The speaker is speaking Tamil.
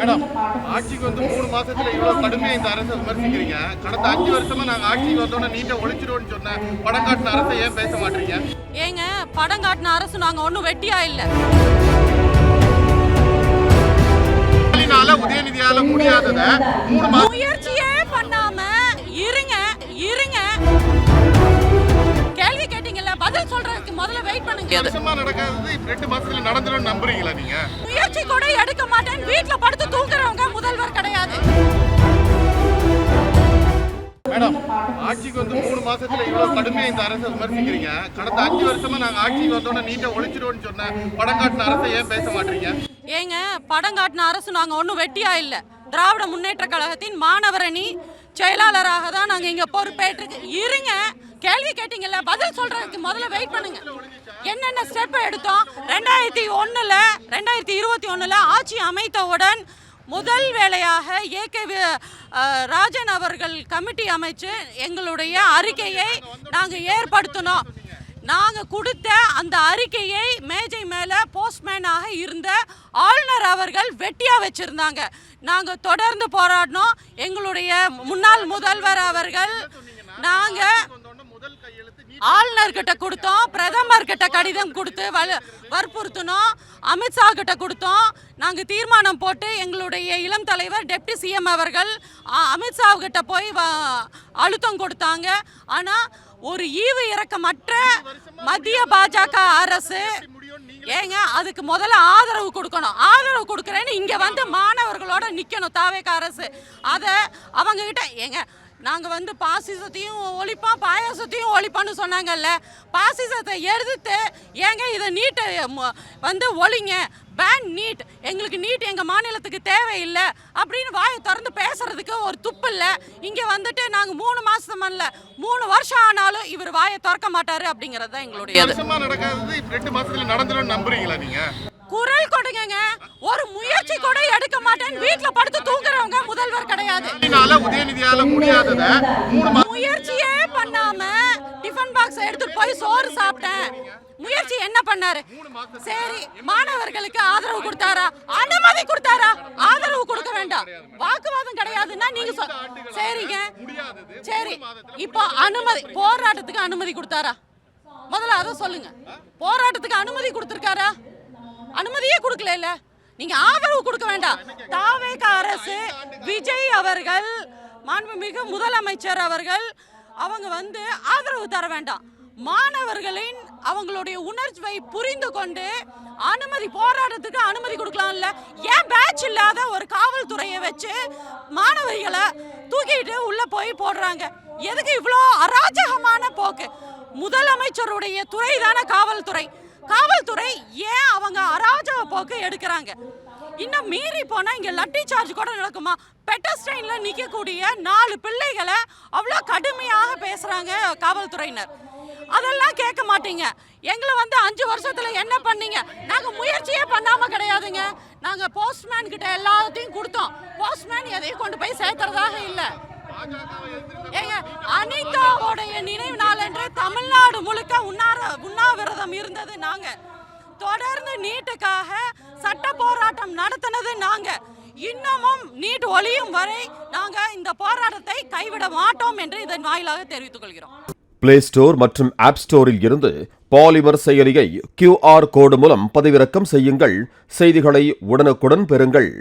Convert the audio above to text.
மேடம், ஆட்சிக்கு வந்து 3 மாசத்துல இவ்வளவு கடுமையா இந்த அரசை விமர்சிக்கிறீங்க. கடந்த 5 வருஷமா நாங்க ஆட்சிக்கு வந்தோம்னா நீட்டை ஒழிச்சிடுவோம்னு சொன்ன படம் காட்டின அரசை ஏன் பேச மாட்டீங்க? ஏங்க, படம் காட்டின அரசு நாங்க ஒண்ணும் வெட்டியா இல்ல. உதயநிதியால முடியாதத 3 மாசம் முயற்சியே பண்ணாம இருங்க. கேள்வி கேட்டீங்கல்ல, பதில் சொல்றதுக்கு முதல்ல வெயிட் பண்ணுங்க. வருஷமா நடக்காதது 2 மாசத்துல நடந்துரும் நம்புறீங்களா நீங்க? முயற்சி கூட எடுக்க மாட்டேன் வீட்ல படுத்து தூங்குறவங்க முதல்வர் கிடையாது. மேடம், ஆட்சிக்கு வந்து 3 மாசத்துல இவ்வளவு கடுமையா இந்த அரசை விமர்சிக்கிறீங்க. கடந்த 5 வருஷமா நாங்க ஆட்சிக்கு வந்தோம்னா நீட்டை ஒழிச்சிடுவோம்னு சொன்ன படம் காட்டின அரசை ஏன் பேச மாட்டீங்க? ஏங்க, படம் காட்டின அரசு நாங்க ஒண்ணும் வெட்டியா இல்ல. திராவிட முன்னேற்ற கழகத்தின் மாணவரணி செயலாளராக தான் நாங்க இங்க பொறுப்பேற்று இருங்க. கேள்வி கேட்டீங்கல்ல, பதில் சொல்றதுக்கு முதல்ல வெயிட் பண்ணுங்க. என்னென்ன ஸ்டெப் எடுத்தோம்? 2021 ஆட்சி அமைத்தவுடன் முதல் வேளையாக ஏகே ராஜன் அவர்கள் கமிட்டி அமைச்சு எங்களுடைய அறிக்கையை நாங்கள் ஏற்படுத்தினோம். நாங்கள் கொடுத்த அந்த அறிக்கையை மேஜை மேலே போஸ்ட்மேனாக இருந்த ஆளுநர் அவர்கள் வெட்டியா வச்சிருந்தாங்க. நாங்கள் தொடர்ந்து போராடினோம். எங்களுடைய முன்னாள் முதல்வர் அவர்கள் நாங்கள் ஆளுநர் கிட்ட கொடுத்தோம், பிரதமர் கிட்ட கடிதம் கொடுத்து வற்புறுத்தினோம், அமித்ஷா கிட்ட கொடுத்தோம். நாங்கள் தீர்மானம் போட்டு எங்களுடைய இளம் தலைவர் டெப்டி சிஎம் அவர்கள் அமித்ஷா கிட்ட போய் அழுத்தம் கொடுத்தாங்க. ஆனால் ஒரு ஈவு இரக்கமற்ற மத்திய பாஜக அரசு ஏங்க அதுக்கு முதல்ல ஆதரவு கொடுக்கணும். ஆதரவு கொடுக்குறேன்னு இங்கே வந்து மாணவர்களோட நிற்கணும் தாவேக அரசு. அதை அவங்க கிட்ட ஏங்க நாங்கள் வந்து பாசிசத்தையும் ஒழிப்போம் பாயாசத்தையும் ஒழிப்போன்னு சொன்னாங்கல்ல, பாசிசத்தை எதிர்த்து ஏங்க இதை நீட்டை வந்து ஒழிங்க, பேன் நீட், எங்களுக்கு நீட் எங்கள் மாநிலத்துக்கு தேவையில்லை அப்படின்னு வாயை திறந்து பேசுறதுக்கு ஒரு துப்பு இல்லை. இங்கே வந்துட்டு நாங்கள் 3 மாதம் இல்லை 3 வருஷம் ஆனாலும் இவர் வாயை திறக்க மாட்டாரு அப்படிங்கிறது தான் எங்களுடைய நடக்காதது 2 மாசத்துல நடந்துரும் நம்புறீங்களா நீங்க? குரல் கொடுங்க. ஒரு முயற்சி கூட எடுக்க மாட்டேன் வீட்ல படுத்து தூங்குறவங்க முதல்வர் கிடையாது. உதயநிதியால முடியாதத முயற்சியே பண்ணாம டிஃபன் பாக்ஸ் எடுத்துட்டு போய் சோறு சாப்பிட்டேன். முயற்சி என்ன பண்ணாரு? சரி, மாணவர்களுக்கு ஆதரவு கொடுத்தாரா? அனுமதி கொடுத்தாரா? ஆதரவு கொடுக்க வேண்டாம், வாக்குவாதம் கிடையாதுன்னா நீங்க சரிங்க. சரி, இப்போ அனுமதி போராட்டத்துக்கு அனுமதி கொடுத்தாரா? முதல்ல அதை சொல்லுங்க. போராட்டத்துக்கு அனுமதி கொடுத்திருக்காரா? அனுமதியே கொடுக்கல. நீங்க ஆதரவு கொடுக்க வேண்டாம். தாவேக அரசு விஜய் அவர்கள் மாண்புமிகு முதலமைச்சர் அவர்கள் அவங்க வந்து ஆதரவு தர வேண்டாம். மாணவர்களின் அவங்களுடைய உணர்வை புரிந்து கொண்டு அனுமதி போராட்டத்துக்கு அனுமதி கொடுக்கலாம்ல. ஏன் பேட்ச் இல்லாத ஒரு காவல்துறையை வச்சு மாணவர்களை தூக்கிட்டு உள்ள போய் போடுறாங்க? எதுக்கு இவ்வளோ அராஜகமான போக்கு? முதலமைச்சருடைய துறை தானே காவல்துறை. காவல்துறை ஏன் அவங்க அராஜக போக்கு எடுக்கிறாங்க? இன்னும் மீறி போனா இங்க லட்டி சார்ஜ் கூட நடக்குமா? பெட்டஸ்டைன்ல நிக்கக்கூடிய 4 பிள்ளைகளை அவ்வளோ கடுமையாக பேசுறாங்க காவல்துறையினர். அதெல்லாம் கேட்க மாட்டீங்க. எங்களை வந்து 5 வருஷத்துல என்ன பண்ணீங்க? நாங்க முயற்சியே பண்ணாம கிடையாதுங்க. நாங்க போஸ்ட்மேன் கிட்ட எல்லாத்தையும் கொடுத்தோம். போஸ்ட்மேன் எதையும் கொண்டு போய் சேர்த்துறதாக இல்லை. ஏங்க, அனிதாவுடைய நினைவு நாள் என்று தமிழ்நாடு முழுக்க உண்ணாவிரதம் இருந்தது நாங்க. தொடர்ந்து நீட்டுக்காக சட்ட போராட்டம் நடத்தினது நாங்க. இன்னமும் நீட் ஒழியும் வரை நாங்க இந்த போராட்டத்தை கைவிட மாட்டோம் என்று இதன் வாயிலாக தெரிவித்துக் கொள்கிறோம். பிளே ஸ்டோர் மற்றும் ஆப் ஸ்டோரில் இருந்து பாலிமர் செயலியை QR கோடு மூலம் பதிவிறக்கம் செய்யுங்கள். செய்திகளை உடனுக்குடன் பெறுங்கள்.